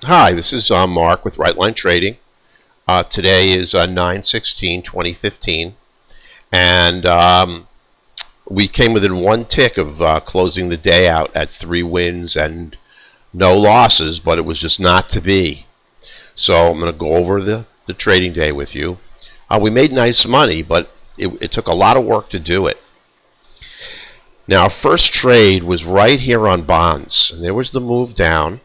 Hi, this is Mark with Right Line Trading. Today is 9/16/2015, and we came within one tick of closing the day out at 3 wins and no losses, but it was just not to be. So I'm going to go over the trading day with you. We made nice money, but it took a lot of work to do it. Now, our first trade was right here on bonds, and there was the move down.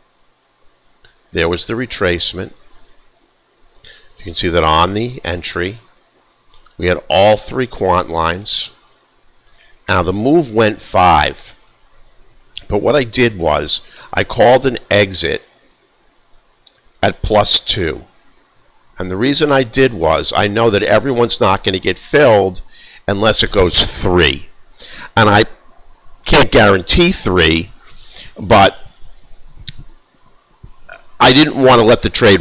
There was the retracement. You can see that on the entry, we had all 3 quant lines. Now, the move went 5. But what I did was I called an exit at +2. And the reason I did was I know that everyone's not going to get filled unless it goes 3. And I can't guarantee 3, but I didn't want to let the trade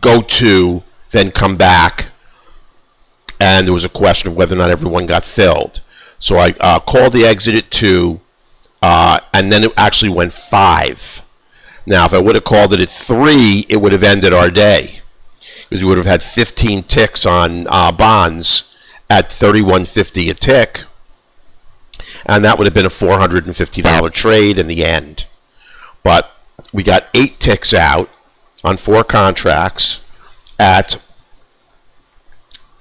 go to, then come back, and there was a question of whether or not everyone got filled. So I called the exit at 2, and then it actually went 5. Now, if I would have called it at 3, it would have ended our day, because we would have had 15 ticks on bonds at $31.50 a tick, and that would have been a $450 trade in the end. But we got 8 ticks out on 4 contracts at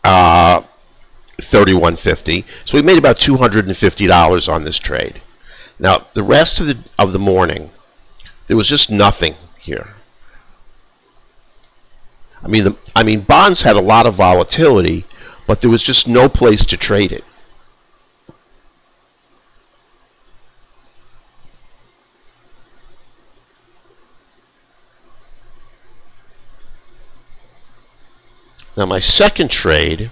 $31.50. So we made about $250 on this trade. Now, the rest of the morning, there was just nothing here. I mean, bonds had a lot of volatility, but there was just no place to trade it. Now, my second trade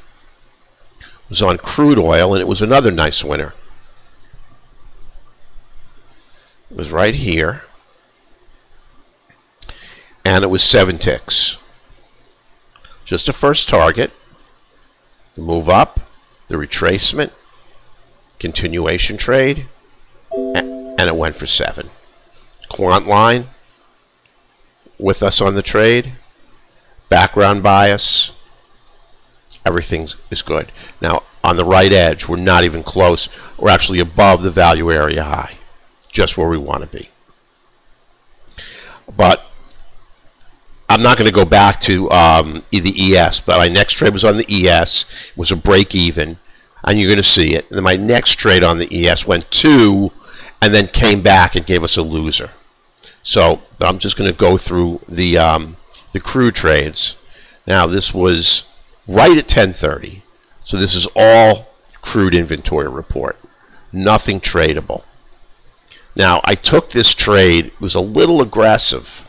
was on crude oil, and it was another nice winner. It was right here, and it was 7 ticks. Just a first target, the move up, the retracement, continuation trade, and it went for 7. Quant line with us on the trade, background bias. Everything is good. Now, on the right edge, we're not even close. We're actually above the value area high, just where we want to be. But I'm not going to go back to the ES, but my next trade was on the ES. It was a break even, and you're going to see it. And then my next trade on the ES went 2, and then came back and gave us a loser. So I'm just going to go through the crude trades. Now, this was right at 10:30. So this is all crude inventory report. Nothing tradable. Now, I took this trade. It was a little aggressive,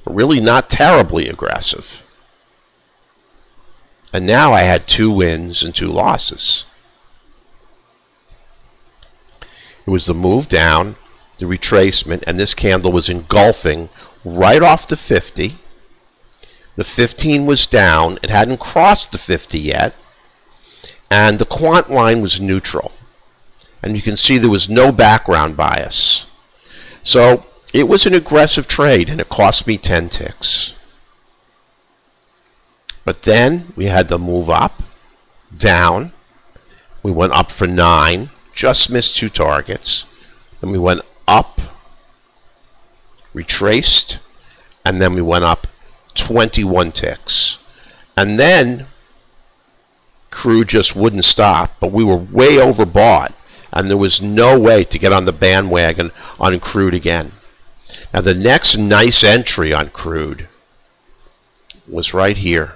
but really not terribly aggressive. And now I had 2 wins and 2 losses. It was the move down, the retracement, and this candle was engulfing right off the 50. The 15 was down. It hadn't crossed the 50 yet. And the quant line was neutral. And you can see there was no background bias. So it was an aggressive trade, and it cost me 10 ticks. But then we had the move up, down. We went up for 9, just missed 2 targets. Then we went up, retraced, and then we went up 21 ticks. And then crude just wouldn't stop, but we were way overbought, and there was no way to get on the bandwagon on crude again. Now, the next nice entry on crude was right here.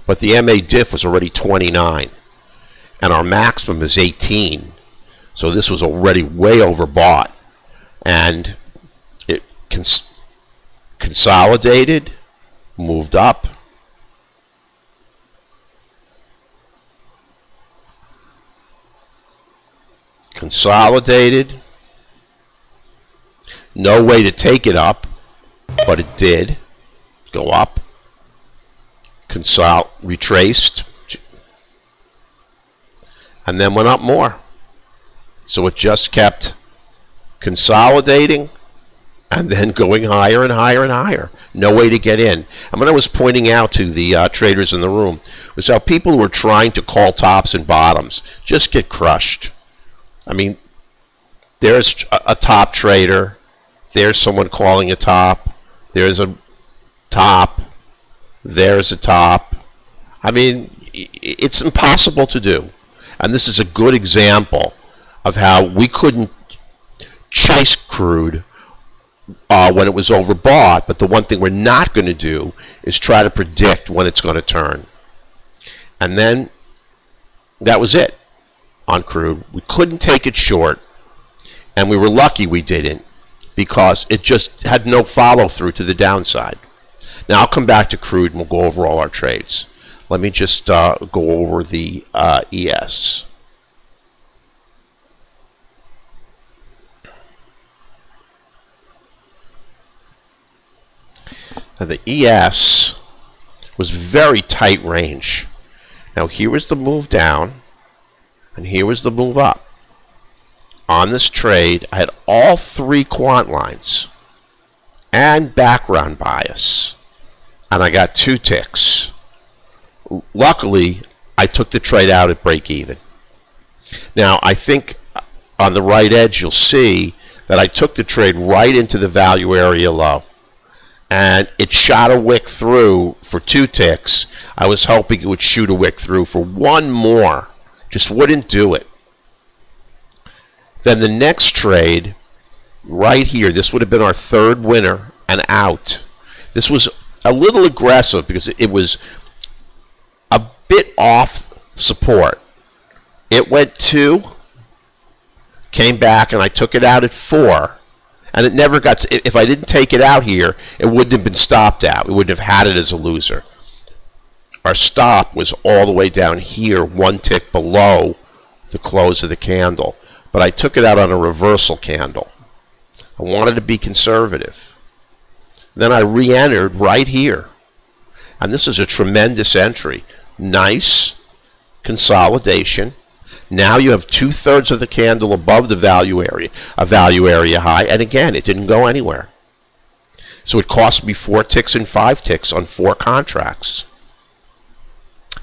But the MA diff was already 29. And our maximum is 18. So this was already way overbought. And it consolidated, moved up, consolidated. No way to take it up, but it did go up, retraced, and then went up more. So it just kept consolidating and then going higher and higher and higher. No way to get in. And what I was pointing out to the traders in the room was how people who are trying to call tops and bottoms just get crushed. I mean, there's a top trader, there's someone calling a top, there's a top, there's a top. I mean, it's impossible to do. And this is a good example of how we couldn't chase crude when it was overbought, but the one thing we're not going to do is try to predict when it's going to turn. And then that was it on crude. We couldn't take it short, and we were lucky we didn't, because it just had no follow-through to the downside. Now I'll come back to crude and we'll go over all our trades. Let me just go over the ES. Now the ES was very tight range. Now here was the move down, and here was the move up. On this trade, I had all three quant lines and background bias, and I got 2 ticks. Luckily, I took the trade out at break even. Now, I think on the right edge, you'll see that I took the trade right into the value area low, and it shot a wick through for 2 ticks. I was hoping it would shoot a wick through for one more. Just wouldn't do it. Then the next trade, right here, this would have been our third winner and out. This was a little aggressive because it was a bit off support. It went 2, came back, and I took it out at 4. And it never got, if I didn't take it out here, it wouldn't have been stopped out. We wouldn't have had it as a loser. Our stop was all the way down here, 1 tick below the close of the candle. But I took it out on a reversal candle. I wanted to be conservative. Then I re-entered right here. And this is a tremendous entry. Nice consolidation. Now you have 2/3 of the candle above the value area, a value area high, and again, it didn't go anywhere. So it cost me 4 ticks and 5 ticks on 4 contracts.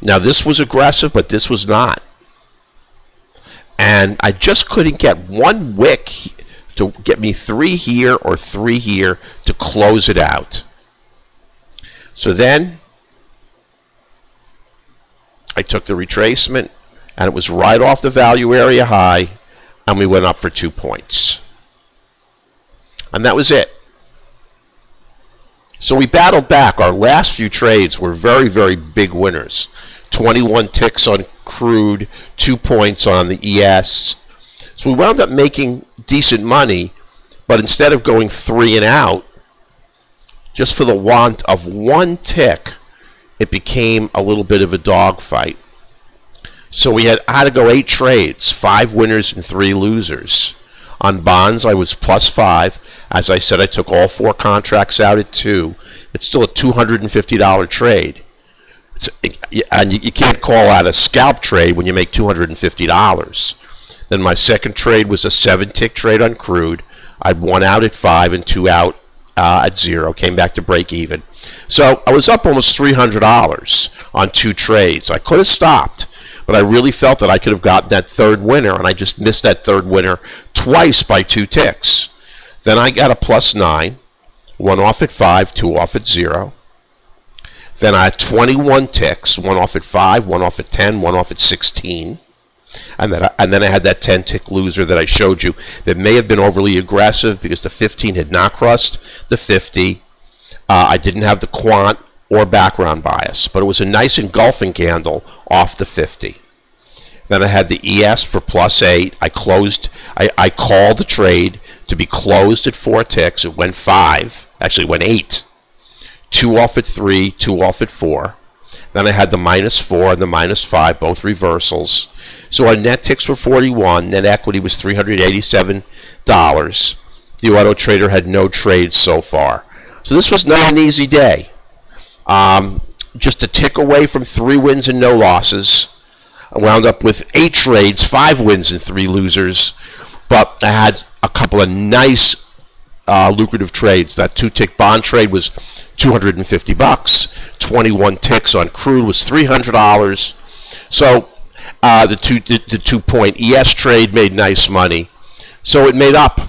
Now this was aggressive, but this was not. And I just couldn't get one wick to get me 3 here or 3 here to close it out. So then I took the retracement, and it was right off the value area high, and we went up for 2 points. And that was it. So we battled back. Our last few trades were very, very big winners. 21 ticks on crude, 2 points on the ES. So we wound up making decent money, but instead of going 3 and out, just for the want of 1 tick, it became a little bit of a dogfight. So I had to go 8 trades, 5 winners and 3 losers. On bonds, I was +5. As I said, I took all 4 contracts out at 2. It's still a $250 trade. And you can't call out a scalp trade when you make $250. Then my second trade was a 7-tick trade on crude. I had 1 out at 5 and 2 out at 0. Came back to break even. So I was up almost $300 on 2 trades. I could have stopped, but I really felt that I could have gotten that third winner, and I just missed that third winner twice by 2 ticks. Then I got a +9, 1 off at 5, 2 off at 0. Then I had 21 ticks, 1 off at 5, 1 off at 10, 1 off at 16. And then I had that 10-tick loser that I showed you that may have been overly aggressive because the 15 had not crossed the 50. I didn't have the quant or background bias, but it was a nice engulfing candle off the 50. Then I had the ES for +8. I called the trade to be closed at 4 ticks. It went 5. Actually, it went 8. 2 off at 3, 2 off at 4. Then I had the -4 and the -5, both reversals. So our net ticks were 41. Net equity was $387. The auto trader had no trades so far. So this was not an easy day. just a tick away from 3 wins and no losses. I wound up with 8 trades, 5 wins and 3 losers, but I had a couple of nice lucrative trades. That 2-tick bond trade was $250. 21 ticks on crude was $300. So the 2-point ES trade made nice money. So it made up.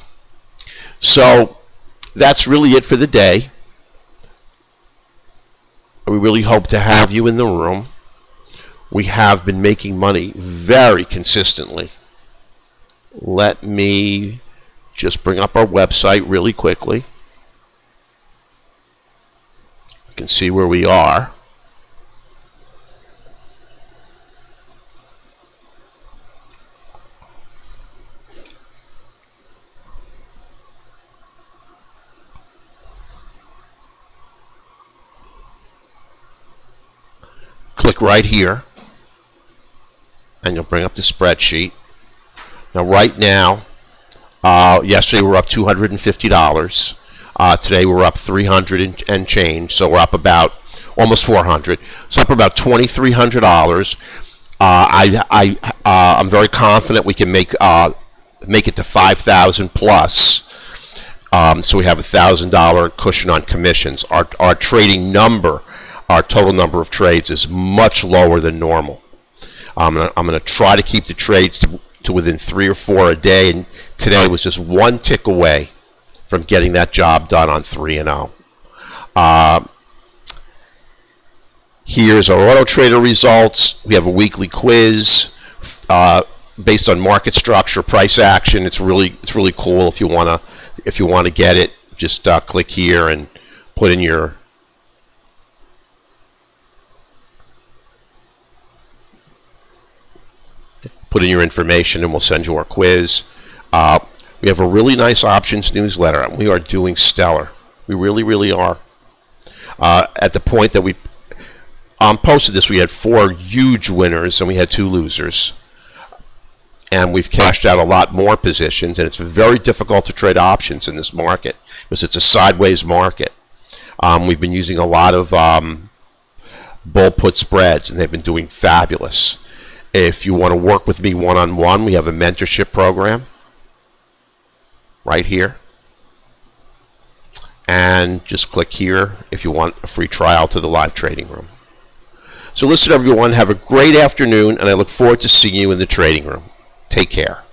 So that's really it for the day. We really hope to have you in the room. We have been making money very consistently. Let me just bring up our website really quickly. You can see where we are. Click right here, and you'll bring up the spreadsheet. Now, right now, yesterday we were up $250. Today we're up 300 and change, so we're up about almost 400. So up about $2,300. I'm very confident we can make it to 5,000 plus. So we have $1,000 cushion on commissions. Our trading number, our total number of trades, is much lower than normal. I'm going to try to keep the trades to within 3 or 4 a day, and today was just 1 tick away from getting that job done on 3-0. Here's our Auto Trader results. We have a weekly quiz based on market structure, price action. It's really cool. If you want to get it, just click here and put in your information, and we'll send you our quiz. We have a really nice options newsletter, and we are doing stellar. We really are. At the point that we posted this, we had 4 huge winners and we had 2 losers. And we've cashed out a lot more positions, and it's very difficult to trade options in this market because it's a sideways market. We've been using a lot of bull put spreads, and they've been doing fabulous. If you want to work with me one-on-one, we have a mentorship program right here. And just click here if you want a free trial to the live trading room. So listen, everyone, have a great afternoon, and I look forward to seeing you in the trading room. Take care.